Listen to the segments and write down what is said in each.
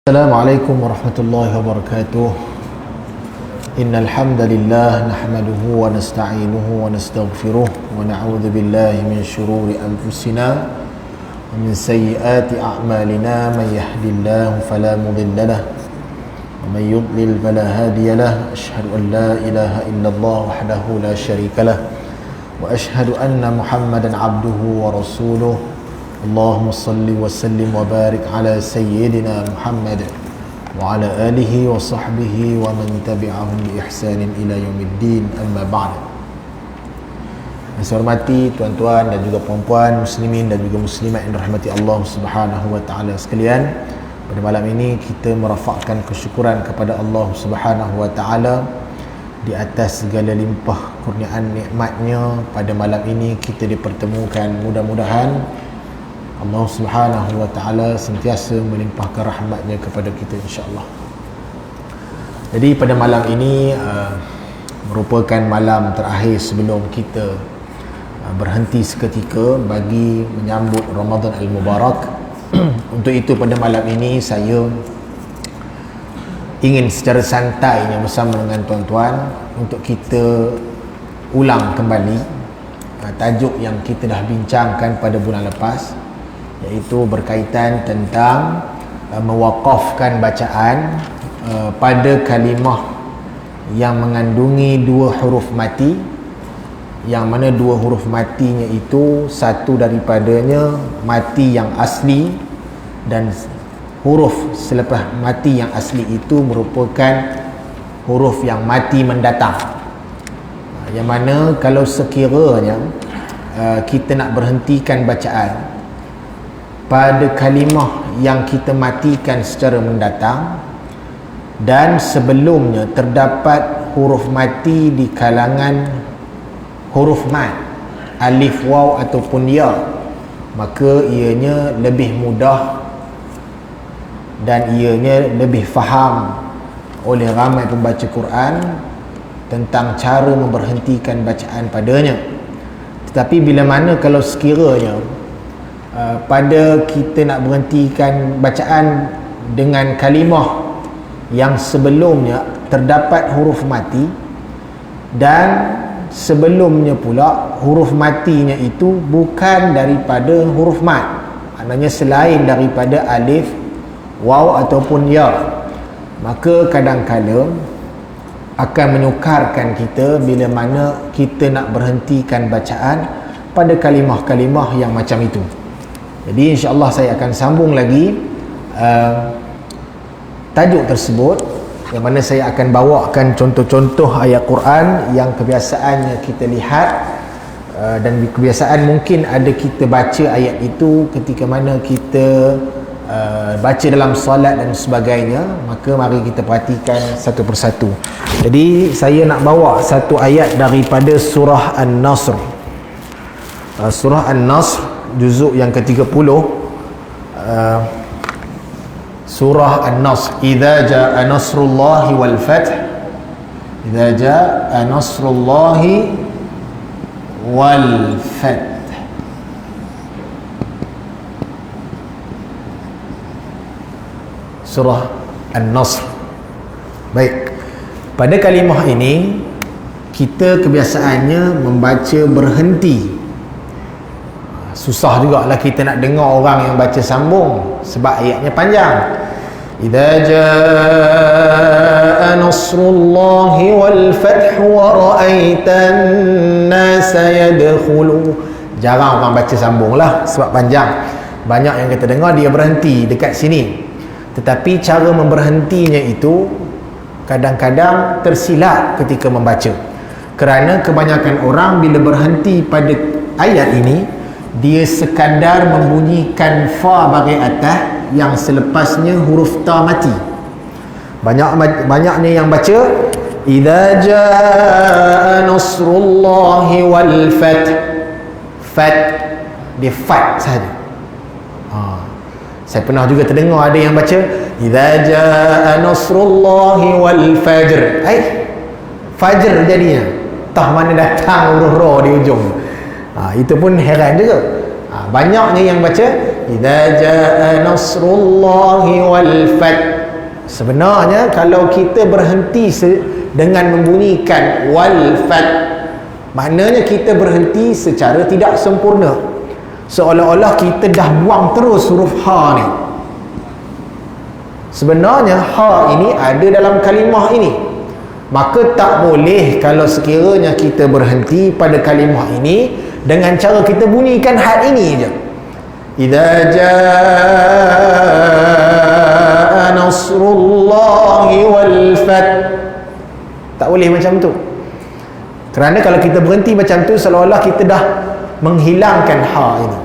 Assalamualaikum warahmatullahi wabarakatuh. Innal hamdalillah nahmaduhu wa nasta'inuhu wa nastaghfiruh wa na'udzu billahi min shururi anfusina wa min sayyiati a'malina. Man yahdihillahu fala mudilla lahu wa man yudlil fala hadiya lahu. Asyhadu an la ilaha illallah wahdahu la syarika lahu wa asyhadu anna Muhammadan 'abduhu wa rasuluh. Allahumma salli wa sallim wa barik ala sayyidina Muhammad wa ala alihi wa sahbihi wa man tabi'ahum bi ihsanin ila yaumiddin, amma ba'd. Yang saya hormati tuan-tuan dan juga puan-puan, muslimin dan juga muslimat yang dirahmati Allah Subhanahu wa taala sekalian, pada malam ini kita merafakkan kesyukuran kepada Allah Subhanahu wa taala di atas segala limpah kurniaan nikmatnya. Pada malam ini kita dipertemukan, mudah-mudahan Allah Subhanahu wa taala sentiasa melimpahkan rahmatnya kepada kita, insya-Allah. Jadi pada malam ini merupakan malam terakhir sebelum kita berhenti seketika bagi menyambut Ramadan Al-Mubarak. Untuk itu pada malam ini saya ingin secara santainya bersama dengan tuan-tuan untuk kita ulang kembali tajuk yang kita dah bincangkan pada bulan lepas, iaitu berkaitan tentang mewakafkan bacaan pada kalimah yang mengandungi dua huruf mati, yang mana dua huruf matinya itu satu daripadanya mati yang asli dan huruf selepas mati yang asli itu merupakan huruf yang mati mendatang, yang mana kalau sekiranya kita nak berhentikan bacaan pada kalimah yang kita matikan secara mendatang dan sebelumnya terdapat huruf mati di kalangan huruf mat, alif, waw ataupun ya, maka ianya lebih mudah dan ianya lebih faham oleh ramai pembaca Quran tentang cara memberhentikan bacaan padanya. Tetapi bila mana kalau sekiranya pada kita nak berhentikan bacaan dengan kalimah yang sebelumnya terdapat huruf mati dan sebelumnya pula huruf matinya itu bukan daripada huruf mat, maknanya selain daripada alif, waw ataupun ya, maka kadang-kala akan menyukarkan kita bila mana kita nak berhentikan bacaan pada kalimah-kalimah yang macam itu. Jadi insya-Allah saya akan sambung lagi tajuk tersebut, yang mana saya akan bawakan contoh-contoh ayat Quran yang kebiasaannya kita lihat dan kebiasaan mungkin ada kita baca ayat itu ketika mana kita baca dalam solat dan sebagainya. Maka mari kita perhatikan satu persatu. Jadi saya nak bawa satu ayat daripada surah An-Nasr. Surah An-Nasr juzuk yang ke-30, surah An-Nasr. Idza jaa nasrullahi wal fath, idza jaa nasrullahi wal fath. Surah An-Nasr. Baik, pada kalimah ini kita kebiasaannya membaca berhenti. Susah jugalah kita nak dengar orang yang baca sambung sebab ayatnya panjang. Idza jaa nasrullahi wal fath wa ra'aitan nasa yadkhulu. Jarang orang baca sambung lah sebab panjang. Banyak yang kita dengar dia berhenti dekat sini, tetapi cara memberhentinya itu kadang-kadang tersilap ketika membaca, kerana kebanyakan orang bila berhenti pada ayat ini dia sekadar membunyikan fa bahagian atas yang selepasnya huruf ta mati. Banyaknya yang baca idza jaa nasrullahi wal fath, fath dia fat saja. Saya pernah juga terdengar ada yang baca idza jaa nasrullahi wal fajr. Fajr jadinya tah mana datang huruf ra di ujung. Itu pun heran juga. Banyaknya yang baca idza jaa nasrullahi wal fath. Sebenarnya kalau kita berhenti dengan membunyikan wal fath, maknanya kita berhenti secara tidak sempurna, seolah-olah kita dah buang terus huruf ha ni. Sebenarnya ha ini ada dalam kalimah ini, maka tak boleh kalau sekiranya kita berhenti pada kalimah ini dengan cara kita bunyikan had ini je. Idza jaa nasrullahi wal fath, tak boleh macam tu. Kerana kalau kita berhenti macam tu, seolah-olah kita dah menghilangkan ha ini.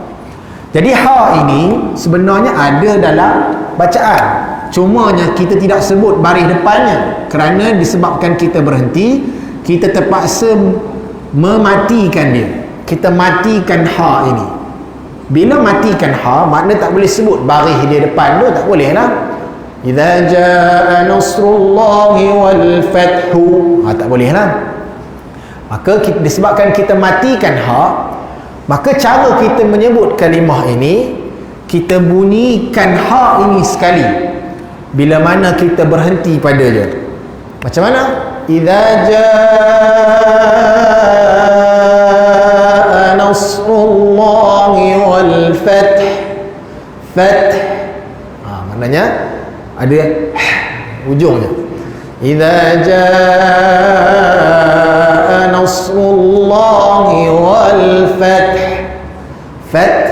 Jadi ha ini sebenarnya ada dalam bacaan, cumanya kita tidak sebut baris depannya kerana disebabkan kita berhenti, kita terpaksa mematikan dia. Kita matikan ha ini. Bila matikan ha, makna tak boleh sebut baris dia depan tu, tak boleh lah. Idza jaa nasrullahi wal fathu, tak boleh lah. Maka disebabkan kita matikan ha, maka cara kita menyebut kalimah ini, kita bunyikan ha ini sekali bila mana kita berhenti pada dia. Macam mana? Idza jaa nasrullahi wal fath. Fath, maknanya ada ujungnya. Idza jaa nasrullahi wal fath. Fath,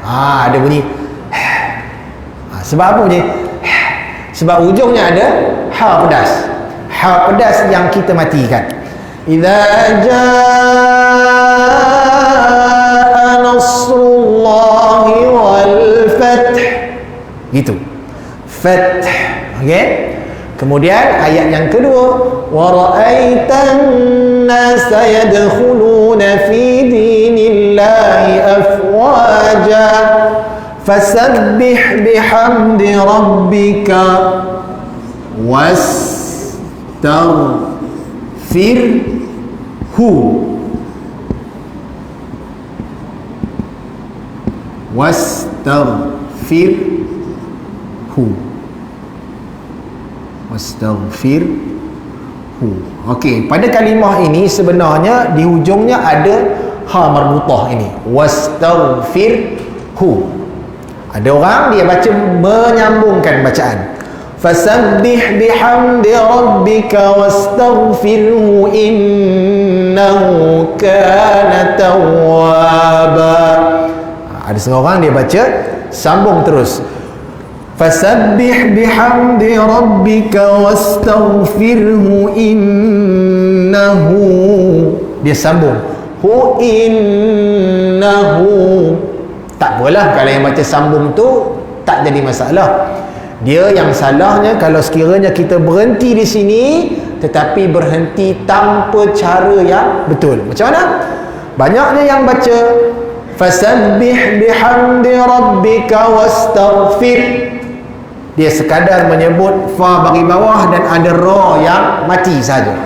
ada bunyi. Sebab apa bunyi? Sebab ujungnya ada ha pedas. Ha pedas yang kita matikan. Idza jaa nasrullahi wal fath. Gitu. Fath. Okey. Kemudian ayat yang kedua, wa ra'aitan nasa yadkhuluna fi dinillahi afwaja fasabbih bihamdi rabbika wastaghfirhu wastaghfirhu. Okey, pada kalimah ini sebenarnya di hujungnya ada ha marbutah ini, wastaghfirhu. Ada orang dia baca menyambungkan bacaan, fasabbih bihamdi rabbika wastaghfirhu innahu kana tawwaba. Ada setengah orang dia baca sambung terus, fasabbih bihamdi rabbika wastaghfirhu innahu, dia sambung hu innahu. Tak apalah kalau yang baca sambung tu tak jadi masalah. Dia yang salahnya kalau sekiranya kita berhenti di sini tetapi berhenti tanpa cara yang betul. Macam mana? Banyaknya yang baca fasabbih bihamdi rabbika wastaghfir, dia sekadar menyebut fa bagi bawah dan ada ra yang mati saja.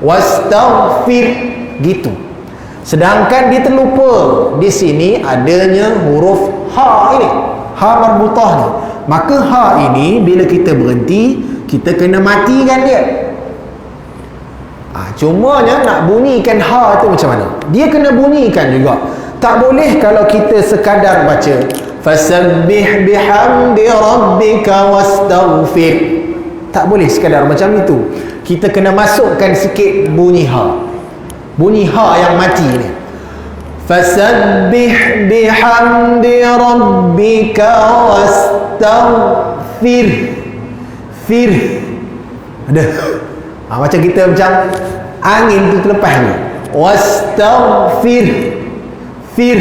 Wastaghfir, gitu. Sedangkan dia terlupa di sini adanya huruf ha ini, ha marbutah ni. Maka ha ini bila kita berhenti, kita kena matikan dia. Cumanya nak bunyikan ha tu macam mana? Dia kena bunyikan juga. Tak boleh kalau kita sekadar baca fasabbih bihamdi rabbika wastaghfir. Tak boleh sekadar macam itu. Kita kena masukkan sikit bunyi ha. Bunyi ha yang mati ni. Fasabbih bihamdi rabbika wastaghfir. Fir. Ada. Macam kita macam angin tu terlepas ni. Wastaghfir. Fir.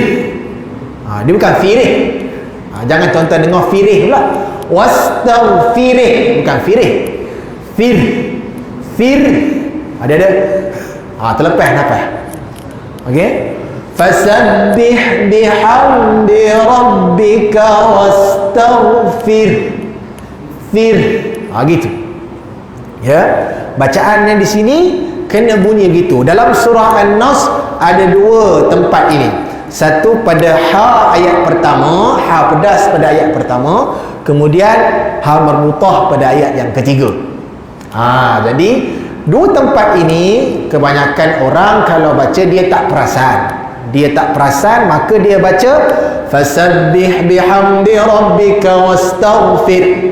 Dia bukan firih. Jangan tuan-tuan dengar firih pula. Wastaghfirih, bukan firih. Fir. Fir. Ada. Terlepas nafas. Okey. Fasabbih bihamdi rabbika wastaghfir. Fir. Gitu. Ya. Bacaannya di sini kena bunyi gitu. Dalam surah An-Nas ada dua tempat ini. Satu pada ha ayat pertama, ha pedas pada ayat pertama, kemudian ha marbutah pada ayat yang ketiga. Jadi dua tempat ini kebanyakan orang kalau baca dia tak perasan. Dia tak perasan, maka dia baca fasabbih bihamdi rabbika wastaghfir.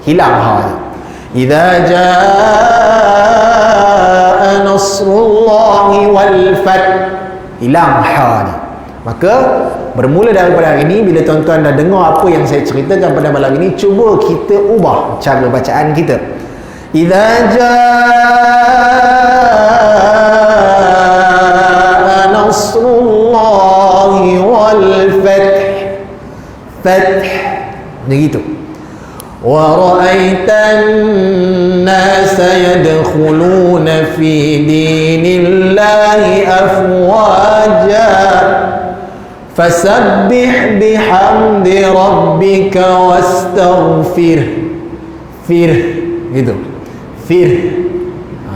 Hilang ha. Idza jaa nasrullahi wal fath. Hilang ha ni. Maka bermula daripada hari ini, bila tuan-tuan dah dengar apa yang saya ceritakan pada malam ini, cuba kita ubah cara bacaan kita. Idza jaa nasrullahi wal fath. Fath begitu. Wa ra'aitan nasa yadkhuluna fi dinillahi afwaja. Fasabbih bihamdi rabbika wastaghfir. Fir gitu. Fir.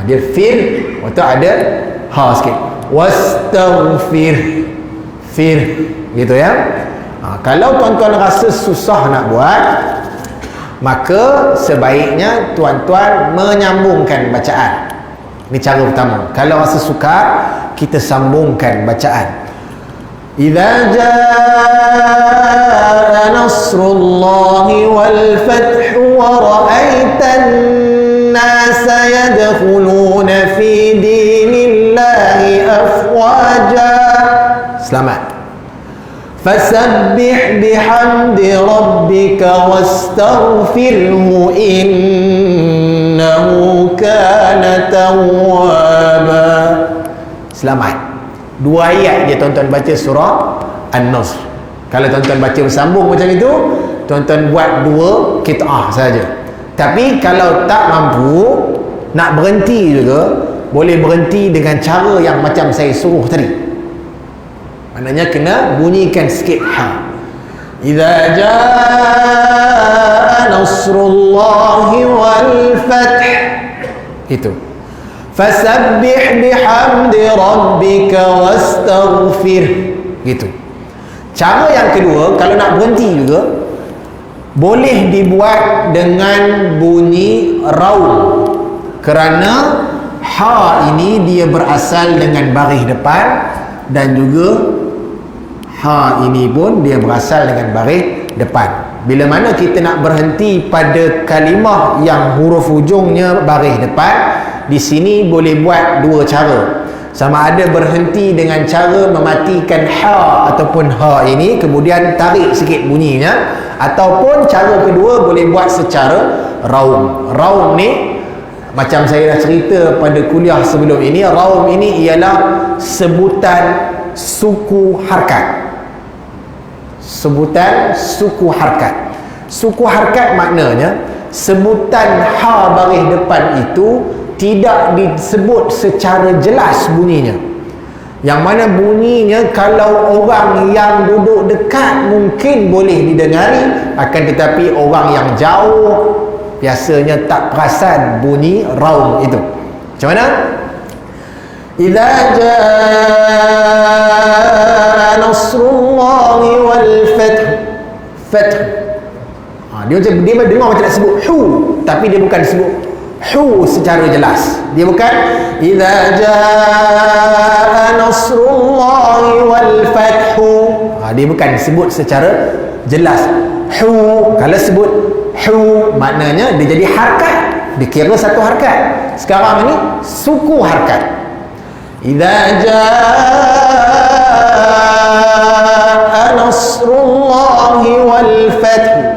Dia fir waktu ada ha sikit. Wastaghfir. Fir gitu ya. Kalau tuan-tuan rasa susah nak buat, maka sebaiknya tuan-tuan menyambungkan bacaan. Ini cara pertama. Kalau rasa sukar, kita sambungkan bacaan. Idza jaa nasrullahi wal fath wa ra'aitan nasa yadkhuluna fi dinillahi afwaja. Selamat. Fasabbih bihamdi rabbika wastaghfirhu innahu kana tawwaba. Selamat. Dua ayat je tuan-tuan baca surah An-Nasr. Kalau tuan-tuan baca bersambung macam itu, tuan-tuan buat dua qit'ah saja. Tapi kalau tak mampu nak berhenti juga, boleh berhenti dengan cara yang macam saya suruh tadi. Maknanya kena bunyikan sikit ha. Idza jaa nasrullahi wal fath. Itu. Fasabbih bihamdi rabbika wastaghfir. Gitu. Cara yang kedua, kalau nak berhenti juga, boleh dibuat dengan bunyi raum. Kerana ha ini dia berasal dengan baris depan, dan juga ha ini pun dia berasal dengan baris depan. Bila mana kita nak berhenti pada kalimah yang huruf hujungnya baris depan, di sini boleh buat dua cara. Sama ada berhenti dengan cara mematikan ha ataupun ha ini, kemudian tarik sikit bunyinya, ataupun cara kedua boleh buat secara raum. Raum ni macam saya dah cerita pada kuliah sebelum ini, raum ini ialah sebutan suku harkat. Sebutan suku harkat. Suku harkat maknanya sebutan ha baris depan itu tidak disebut secara jelas bunyinya. Yang mana bunyinya kalau orang yang duduk dekat mungkin boleh didengari, akan tetapi orang yang jauh biasanya tak perasan bunyi raum itu. Macam mana? Idza jaa nasrullahi wal fath. Fath. Dia dengar macam nak sebut hu, tapi dia bukan sebut hu secara jelas. Dia bukan idza jaa nasrullahi wal fath. Dia bukan sebut secara jelas hu. Kalau sebut hu maknanya dia jadi harkat, dikira satu harkat. Sekarang ini suku harkat. Idza jaa nasrullahi wal fath.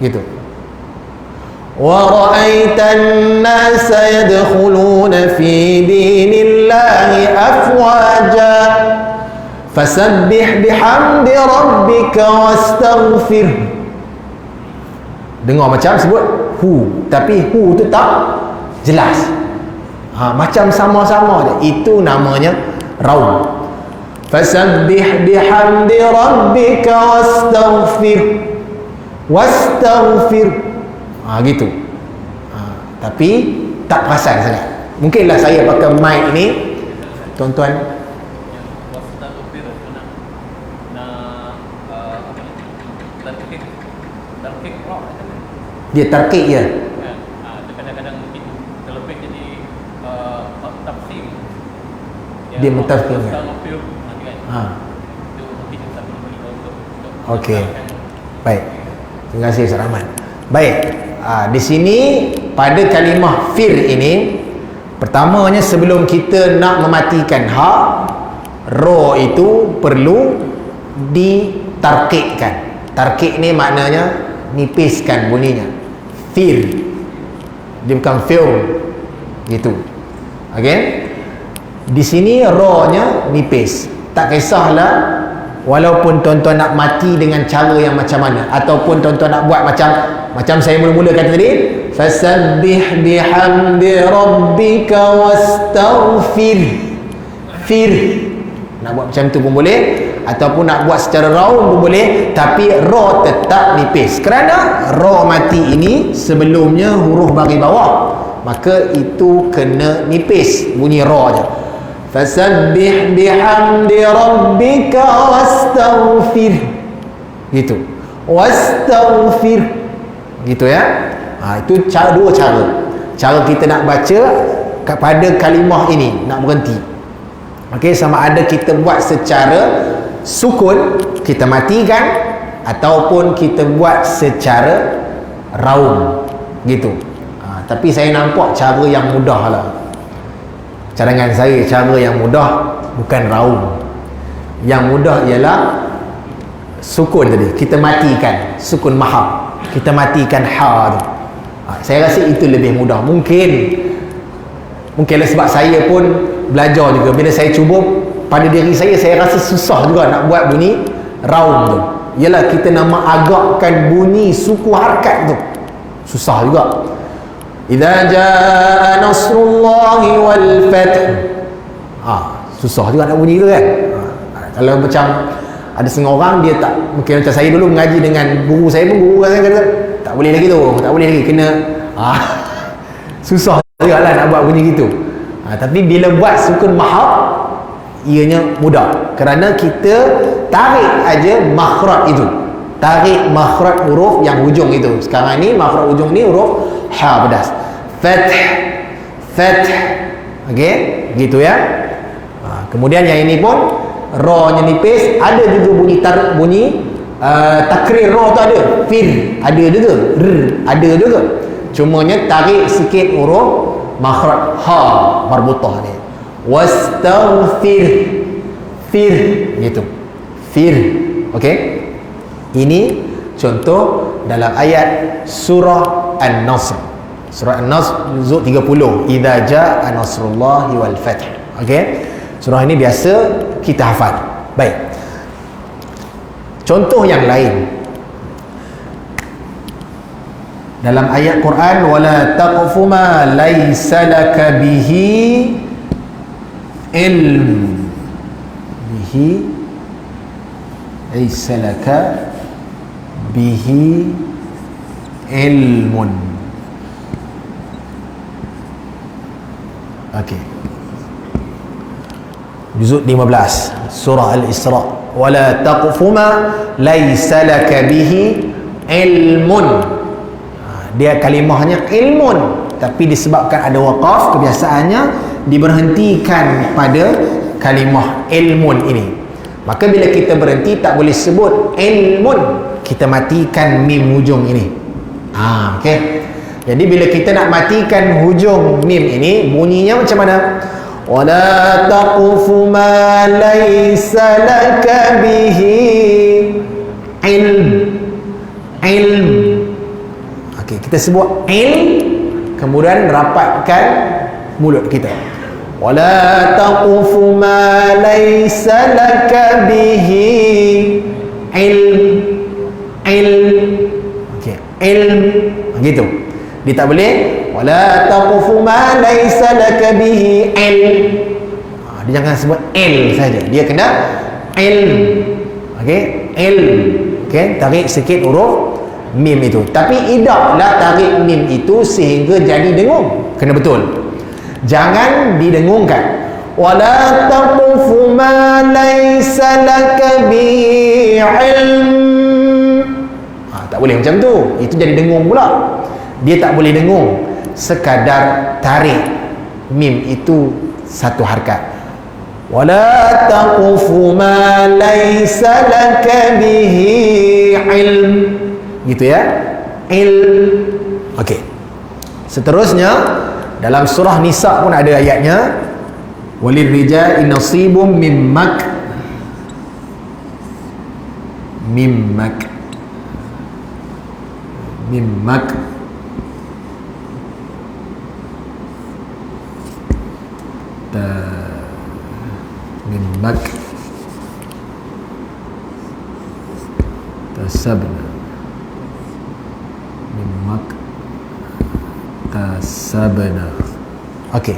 Gitu. Wa ra'aitan nasa yadkhuluna fi dinillahi afwaja. Fasabbih bihamdi rabbika wastaghfir. Dengar macam sebut hu, tapi hu tu tak jelas. Macam sama-sama je. Itu namanya raum. Fasabbih bihamdi rabbika wastaghfir. Wastaghfir. Gitu. Tapi tak perasan sangat. Mungkinlah saya pakai mic ni, tuan-tuan. Dia tarqiq je. Kadang-kadang mungkin terlebih jadi tafsir. Dia mentafsirkan. Itu mungkin satu untuk okey. Baik. Terima kasih Ustaz Rahman. Baik. Di sini pada kalimah fir ini, pertamanya sebelum kita nak mematikan ha, ra itu perlu ditarqiqkan. Tarqiq ni maknanya nipiskan bunyinya. Fir. Dia bukan fir gitu. Okey. Di sini ra-nya nipis. Tak kisahlah walaupun tuan-tuan nak mati dengan cara yang macam mana, ataupun tuan-tuan nak buat macam saya mula-mula kata tadi, fasabbih bihamdi rabbika wastaghfir. Fir. Nak buat macam tu pun boleh, ataupun nak buat secara raung pun boleh, tapi ra tetap nipis. Kerana ra mati ini sebelumnya huruf bagi bawah, maka itu kena nipis bunyi ra je. Fasabbih bihamdi rabbika wastaghfir. Gitu. Wastaghfir. Gitu ya. Itu dua cara. Cara kita nak baca kepada kalimah ini, nak berhenti. Okey, sama ada kita buat secara sukun, kita matikan, ataupun kita buat secara raung. Gitu. Tapi saya nampak cara yang mudah lah. Cadangan saya, cara yang mudah bukan raung. Yang mudah ialah sukun tadi, kita matikan sukun mahab, kita matikan ha tu. Saya rasa itu lebih mudah. Mungkinlah sebab saya pun belajar juga. Bila saya cuba pada diri saya rasa susah juga nak buat bunyi raung tu. Ialah kita nak mengagakkan bunyi suku harakat tu susah juga. Idza jaa nasrullahi wal fath. Susah juga nak bunyi tu kan. Kalau macam ada setengah orang dia tak, mungkin macam saya dulu mengaji dengan guru saya pun, guru saya kata tak boleh lagi tu, tak boleh lagi, kena susah juga lah nak buat bunyi gitu. Tapi bila buat sukun mahab, ianya mudah, kerana kita tarik aja makhraj itu, tarik makhraj huruf yang hujung itu. Sekarang ni makhraj hujung ni huruf ha pedas. Fath. Okey, gitu ya. Kemudian yang ini pun ra-nya nipis, ada juga bunyi takrir ra tu ada. Fir ada juga, ada juga. Cumanya tarik sikit huruf makhraj ha marbutah ni. Wastaghfir. Fir gitu. Fir. Okey. Ini contoh dalam ayat surah An-Nasr. Surah An-Nasr juzuk 30. Idza jaa nasrullahi wal fath. Okey. Surah ini biasa kita hafal. Baik. Contoh yang lain. Dalam ayat Quran, wala taqfu ma laysa laka bihi ilm. Bihi laysa laka bihi ilmun. Okey. Juzuk 15 surah Al-Isra. Wala taqfu ma laysa laka bihi ilmun. Dia kalimahnya ilmun, tapi disebabkan ada waqaf, kebiasaannya diberhentikan pada kalimah ilmun ini. Maka bila kita berhenti tak boleh sebut ilmun, kita matikan mim hujung ini. Okey. Jadi bila kita nak matikan hujung mim ini, bunyinya macam mana? Wala taqfu ma laysa laka bihi ilm. Okey, kita sebut kemudian rapatkan mulut kita. Wala taqfu ma laysa laka bihi ilm. Okey, ilm gitu. Dia tak boleh wala taqfu ma laysa laka bihi ilm. Dia jangan sebut saja. Dia kena ilm. Okey, ilm. Okey, tarik sikit huruf mim itu. Tapi idaklah tarik mim itu sehingga jadi dengung. Kena betul. Jangan didengungkan. Wala taqfu ma laysa laka bihi ilm. Tak boleh macam tu. Itu jadi dengung pula. dia tak boleh dengung sekadar tarik mim itu satu harkat. Wala taqfu ma laysa laka bihi ilm, gitu ya, ilm. Okey, seterusnya dalam surah Nisa pun ada ayatnya, walil rijali nasibum mimmak tasabna. Okey,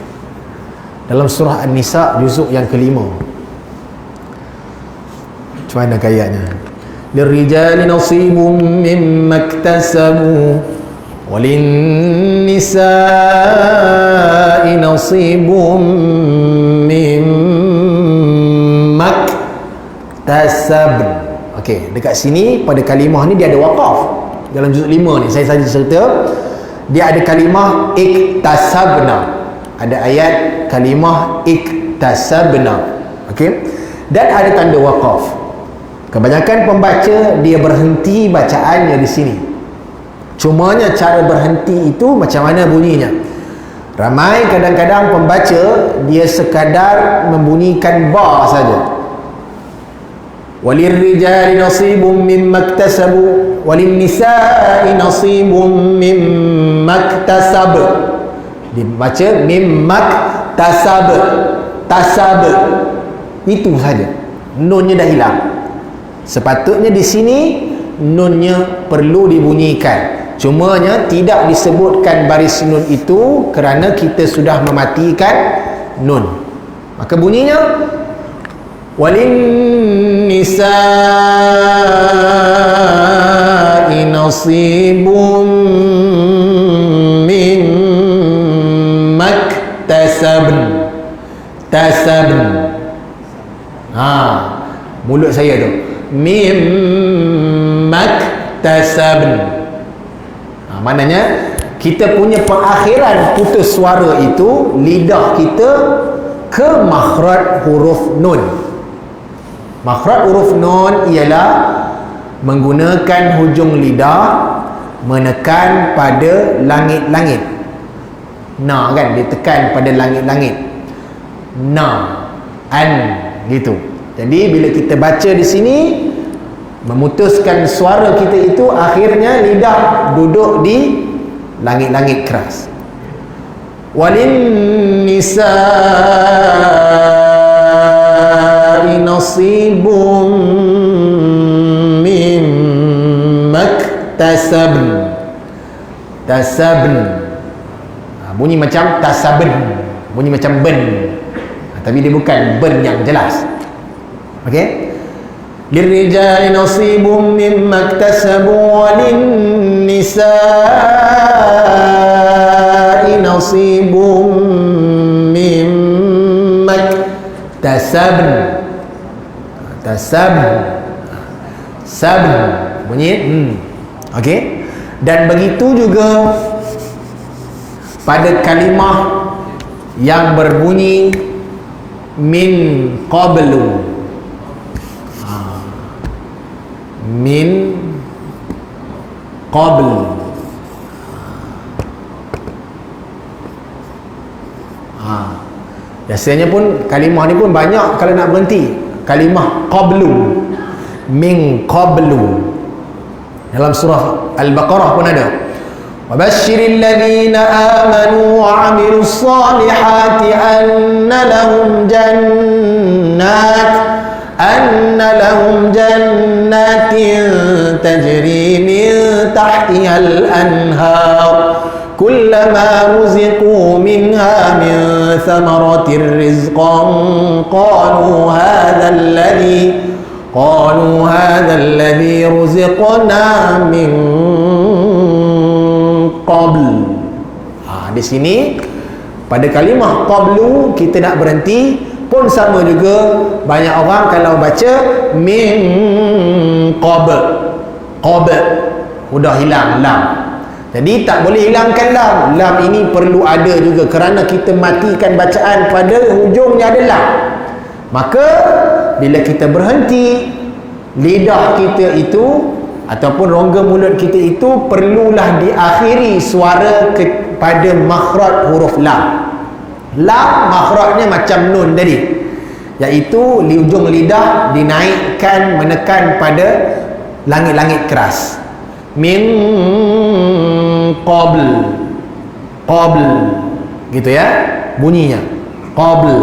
dalam surah An-Nisa juzuk yang kelima, macam mana ayatnya? Lirijali nasibum mimma iktasabu walinnisa'i nasibum mimma iktasabn. Okey, dekat sini pada kalimah ni dia ada waqaf. Dalam juzuk 5 ni saya saja cerita, dia ada kalimah iktasabna, ada ayat kalimah iktasabna. Okey, dan ada tanda waqaf. Kebanyakan pembaca dia berhenti bacaannya di sini. Cumanya cara berhenti itu macam mana bunyinya. Ramai kadang-kadang pembaca dia sekadar membunyikan ba saja. Walirrijali nasibum mimma iktasabu walinnisa'i nasibum mimma iktasab. Dibaca mimma iktasab, tasab. Itu saja. Nunnya dah hilang. Sepatutnya di sini nunnya perlu dibunyikan. Cumanya tidak disebutkan baris nun itu kerana kita sudah mematikan nun. Maka bunyinya walin nisa'i nasibum mimma iktasabn. Tasabn. Mulut saya tu mimmaktasabn. Maknanya kita punya pengakhiran putus suara itu, lidah kita ke makhraj huruf nun. Makhraj huruf nun ialah menggunakan hujung lidah menekan pada langit-langit. Na kan, dia tekan pada langit-langit. Na, an, gitu. Jadi bila kita baca di sini, memutuskan suara kita itu akhirnya lidah duduk di langit-langit keras. Walin nisa'i nasibum mimmaktasabn. Tasabn. Bunyi macam tasabn, bunyi macam ben, tapi dia bukan ben yang jelas. Okey, lirrijali nasibum mimma iktasabu walinnisa'i nasibum mimma iktasabn. Tasabn, sabn bunyi okey. Dan begitu juga pada kalimah yang berbunyi min qablu. Min qabl. Biasanya pun kalimah ni pun banyak kalau nak berhenti. Kalimah qablu, min qablu. Dalam surah Al-Baqarah pun ada. Wabashshiril ladzina amanu wa 'amilus solihati anna lahum jannatin tajri min tahtiha al-anhar kullama ruziqu minha min thamaratir rizqan qalu hadha alladhi ruziqna min qabl. Di sini pada kalimah qablu kita nak berhenti pun sama juga. Banyak orang kalau baca min qabl, udah hilang lam. Jadi tak boleh hilangkan lam. Lam ini perlu ada juga kerana kita matikan bacaan pada hujungnya ada lam. Maka bila kita berhenti, lidah kita itu ataupun rongga mulut kita itu perlulah diakhiri suara pada makhraj huruf lam. Lam makhrajnya macam nun tadi, iaitu di ujung lidah dinaikkan menekan pada langit-langit keras. Min qabl, qabl gitu ya bunyinya, qabl.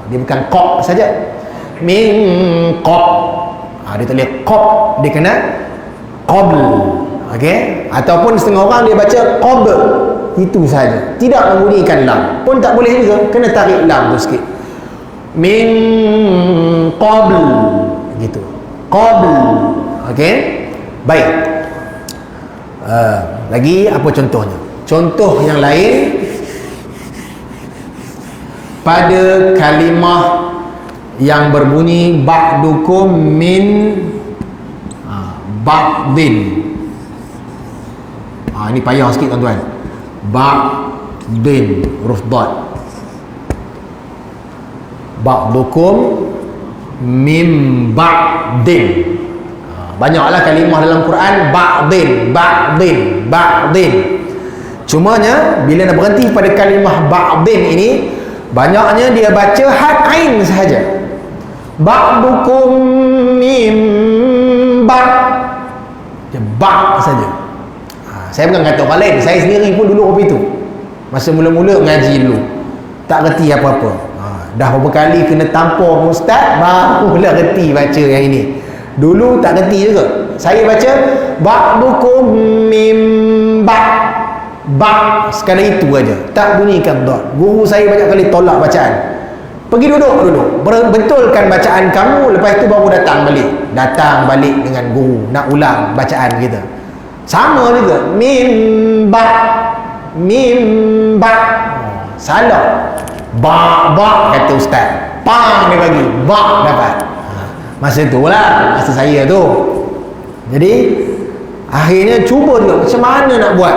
Dia bukan qab saja, min qab. Dia tak boleh qab, dia kena qabl. Okey, ataupun setengah orang dia baca qab, itu saja, tidak membunyikan lam pun tak boleh juga, kena tarik lam tu sikit. Min qabl gitu, qabl. Okey, baik. Lagi apa contohnya? Contoh yang lain pada kalimah yang berbunyi ba'dukum min ba'din. Ini payah sikit tuan-tuan. Ba'din, huruf dad. Ba'dukum min ba'din. Banyaklah kalimah dalam Quran ba'din, ba'din, ba'din. Cumanya bila nak berhenti pada kalimah ba'din ini, banyaknya dia baca had ain sahaja. Ba'dukum mim ba' saja. Saya bukan kata orang lain, saya sendiri pun dulu apa itu. Masa mula-mula ngaji dulu, tak reti apa-apa. Dah beberapa kali kena tampar ustaz, barulah reti baca yang ini. Dulu tak reti juga. Saya baca ba'dukum mim ba' sekali itu aja, tak bunyikan dot. Guru saya banyak kali tolak bacaan. Pergi duduk dulu, betulkan bacaan kamu, lepas itu baru datang balik dengan guru nak ulang bacaan kita. Sama juga, mim ba' salah, ba' kata ustaz, pang dia bagi, ba' dapat. Masa tu lah, masa saya tu. Jadi akhirnya cuba juga macam mana nak buat.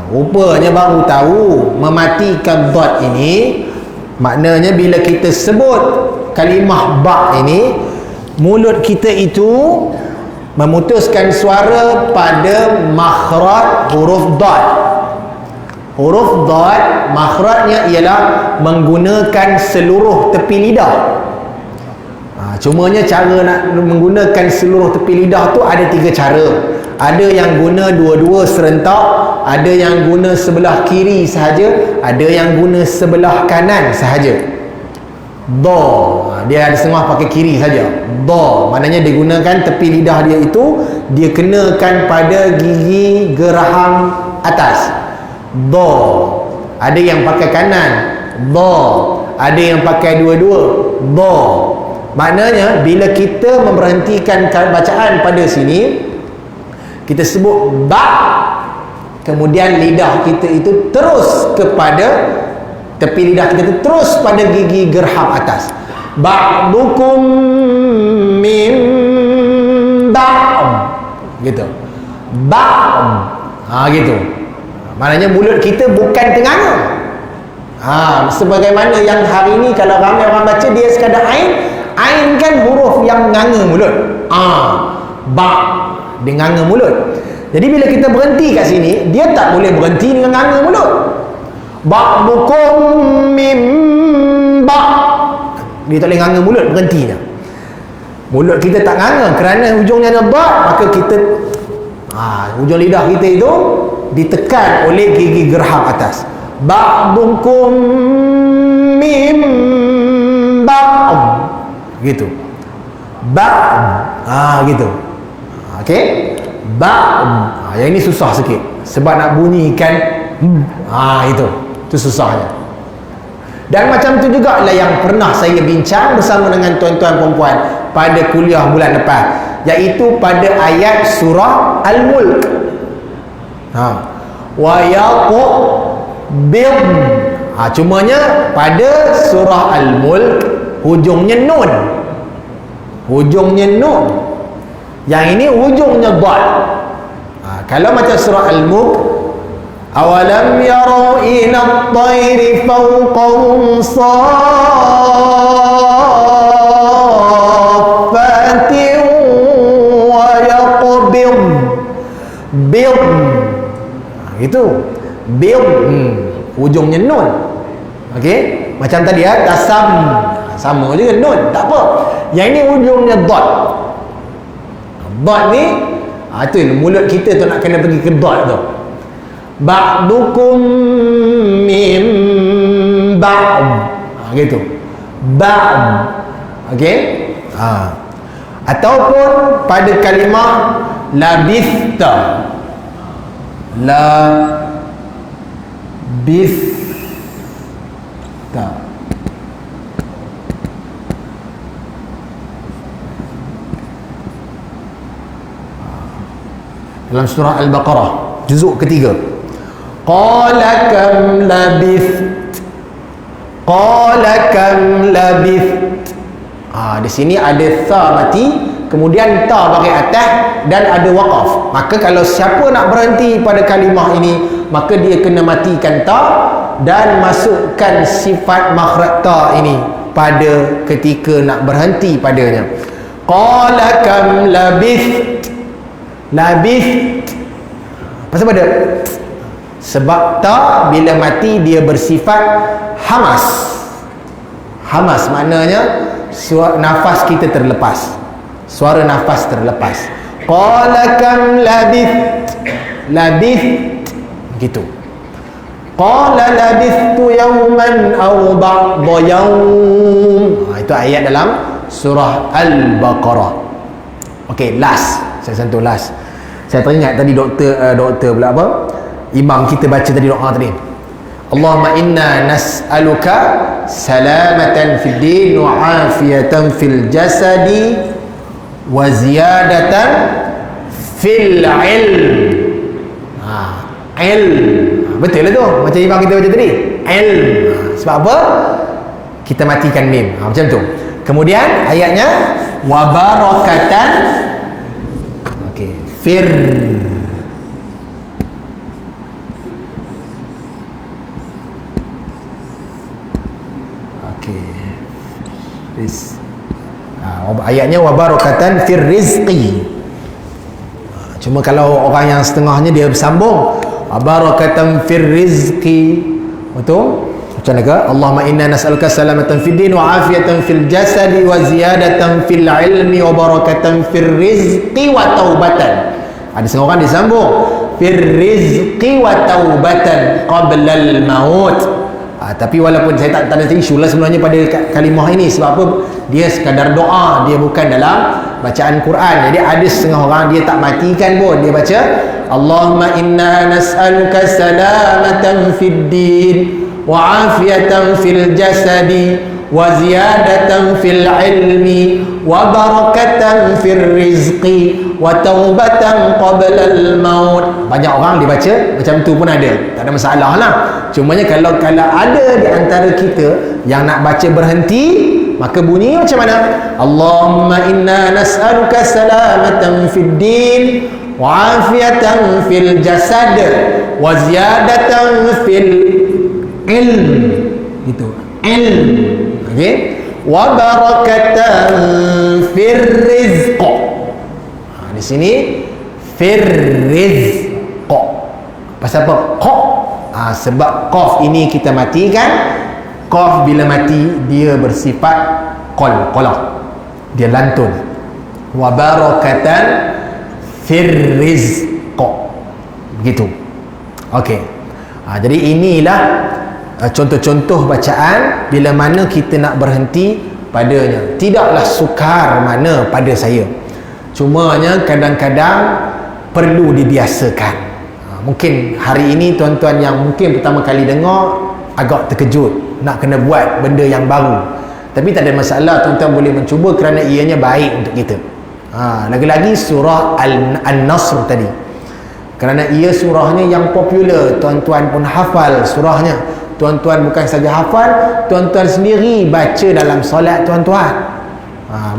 Rupanya baru tahu mematikan dot ini maknanya bila kita sebut kalimah ba' ini, mulut kita itu memutuskan suara pada makhraj huruf dad. Huruf dad makhrajnya ialah menggunakan seluruh tepi lidah. Cumanya cara nak menggunakan seluruh tepi lidah tu ada 3 cara. Ada yang guna dua-dua serentak, ada yang guna sebelah kiri sahaja, ada yang guna sebelah kanan sahaja. Do, dia ada setengah pakai kiri saja. Do, maknanya dia gunakan tepi lidah dia itu, dia kenakan pada gigi geraham atas. Do. Ada yang pakai kanan. Do. Ada yang pakai dua-dua. Do. Maknanya bila kita memberhentikan bacaan pada sini, kita sebut ba', kemudian lidah kita itu terus kepada tepi lidah kita itu terus pada gigi gerham atas. Ba'dukum min ba', gitu. Ba', gitu. Maknanya mulut kita bukan tenganga. Sebagaimana yang hari ini kalau ramai orang baca dia sekadar ain kan huruf yang nganga mulut. Ba', dia nganga mulut. Jadi bila kita berhenti kat sini, dia tak boleh berhenti dengan nganga mulut. Ba'dukum mim ba', dia tak boleh nganga mulut, berhentinya. Mulut kita tak nganga kerana hujungnya ada ba', maka kita hujung lidah kita itu ditekan oleh gigi gerham atas. Ba'dukum mim ba', gitu. Ba', gitu. Okey? Ba'. Yang ini susah sikit sebab nak bunyikan itu susahnya. Dan macam tu juga lah yang pernah saya bincang bersama dengan tuan-tuan perempuan pada kuliah bulan lepas, iaitu pada ayat surah Al-Mulk. Wa yaqbid. Cumanya pada surah Al-Mulk hujungnya nun. Hujungnya nun. Yang ini hujungnya dad. Kalau macam surah Al-Mulk, awalam yarau ila at-tayri fawqahum saffatin wa yaqbid bid. Itu bid, ujungnya nun. Okey, macam tadi tasam, sama juga nun, tak apa. Yang ini ujungnya dot. Dot ni tu mulut kita tu nak kena pergi ke dot tu. Ba'dukum min ba'd, gitu. Ba'd. Okey? Ataupun pada kalimah labithta, labithta, dalam surah Al-Baqarah juzuk ketiga, qala kam labith. Di sini ada tha mati, kemudian ta bagi atas dan ada waqaf. Maka kalau siapa nak berhenti pada kalimah ini, maka dia kena matikan ta dan masukkan sifat makhraj ta ini pada ketika nak berhenti padanya. Qala kam labith. Pasal pada sebab ta bila mati dia bersifat hamas. Hamas maknanya nafas kita terlepas, suara nafas terlepas. Qala kam labith gitu. Qala labithtu yawman aw ba'da yawm. Itu ayat dalam surah Al-Baqarah. Okey, last saya sentuh last. Saya teringat tadi doktor pula apa? Imam kita baca tadi doa tadi. Allahumma inna nas'aluka salamatan fid din wa afiyatan fil jasadi wa ziyadatan fil ilm. Betul lah tu macam imam kita baca tadi. Sebab apa? Kita matikan mim. Macam tu. Kemudian ayatnya wa barakatan fir. Ayatnya wa barakatan fir rizqi. Cuma kalau orang yang setengahnya dia bersambung wa barakatan fir rizqi. Betul? Macam mana ke? Allahumma inna nas'aluka salamatan fid din wa afiyatan fil jasadi wa ziyadatan fil ilmi wa barakatan fir rizqi wa taubatan. Ada setengah orang disambung fir rizqi wa taubatan qabla al maut. Tapi walaupun saya tak ada isu lah sebenarnya pada kalimah ini. Sebab apa? Dia sekadar doa, dia bukan dalam bacaan Quran. Jadi ada setengah orang dia tak matikan pun, dia baca Allahumma inna nas'aluka salamatan fid din wa afiyatan fil jasadi wa ziyadatan fil ilmi wa barakatan fil rizqi wa taubatan qabla al maut. Banyak orang dia baca macam tu pun ada, tak ada masalah lah. Cumanya kalau ada di antara kita yang nak baca berhenti, maka bunyi macam mana? Allahumma inna nas'aluka salamatan fid din wa afiyatan fil jasad wa ziyadatan fil ilm. Itu ilm. Okey, wa barakatan fir rizq. Di sini fir rizq. Pasal apa? Qa. Sebab qaf ini kita matikan. Qaf bila mati dia bersifat qalqalah, dia lantun. Wa barakatan fir rizq. Begitu. Okey. Jadi inilah contoh-contoh bacaan bila mana kita nak berhenti padanya. Tidaklah sukar mana pada saya, cumanya kadang-kadang perlu dibiasakan. Mungkin hari ini tuan-tuan yang mungkin pertama kali dengar agak terkejut, nak kena buat benda yang baru. Tapi tak ada masalah, tuan-tuan boleh mencuba kerana ianya baik untuk kita. Lagi-lagi surah An-Nasr tadi, kerana ia surahnya yang popular, tuan-tuan pun hafal surahnya. Tuan-tuan bukan saja hafal, tuan-tuan sendiri baca dalam solat tuan-tuan.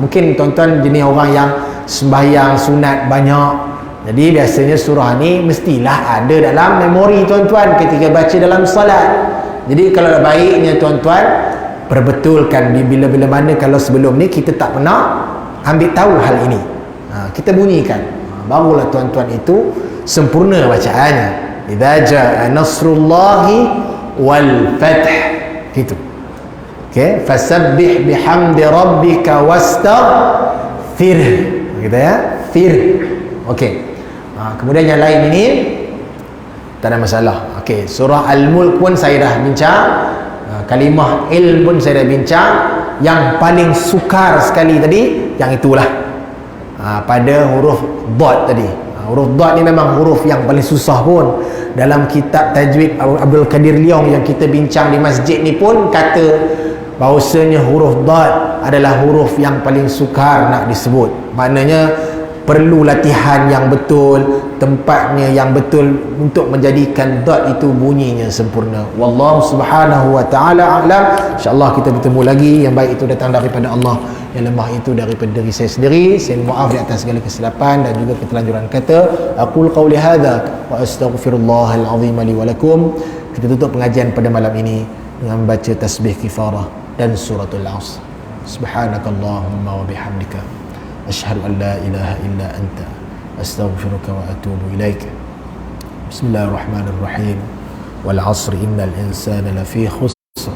Mungkin tuan-tuan jenis orang yang sembahyang sunat banyak, Jadi biasanya surah ni mestilah ada dalam memori tuan-tuan ketika baca dalam salat. Jadi kalau baiknya tuan-tuan perbetulkan di bila-bila mana kalau sebelum ni kita tak pernah ambil tahu hal ini. Kita bunyikan. Barulah tuan-tuan itu sempurna bacaannya. Idza jaa nasrullahi wal fath. Gitu. Okey, fasabbih bihamdi rabbika wastaghfir. Gitu ya. Fir. Okey. Kemudian yang lain ini tak ada masalah. Okey, surah Al-Mulk pun saya dah bincang. Kalimah ilm pun saya dah bincang. Yang paling sukar sekali tadi yang itulah. Pada huruf dad tadi. Huruf dad ni memang huruf yang paling susah pun. Dalam kitab tajwid Abdul Qadir Leong yang kita bincang di masjid ni pun kata bahawasanya huruf dad adalah huruf yang paling sukar nak disebut. Maknanya perlu latihan yang betul, tempatnya yang betul untuk menjadikan dad itu bunyinya sempurna. Wallahu subhanahu wa ta'ala a'lam. InsyaAllah kita bertemu lagi. Yang baik itu datang daripada Allah, yang lemah itu daripada diri saya sendiri. Saya maaf di atas segala kesilapan dan juga ketelanjuran kata. Aqul qawli hadha wa astaghfirullahal azim li wa lakum. Kita tutup pengajian pada malam ini dengan membaca tasbih kifarah dan suratul Asr. Subhanakallahumma wa bihamdika asyhadu an la ilaha illa anta astaghfiruka wa atubu ilaik. Bismillahirrahmanirrahim. Wal 'asri innal insana lafi khusr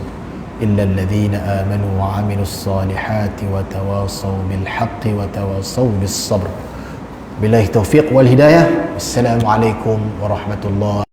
illa alladhina amanu wa 'amilus salihati wa tawasaw bil haqqi wa tawasaw bis sabr. Billahi taufiq wal hidayah. Assalamualaikum warahmatullahi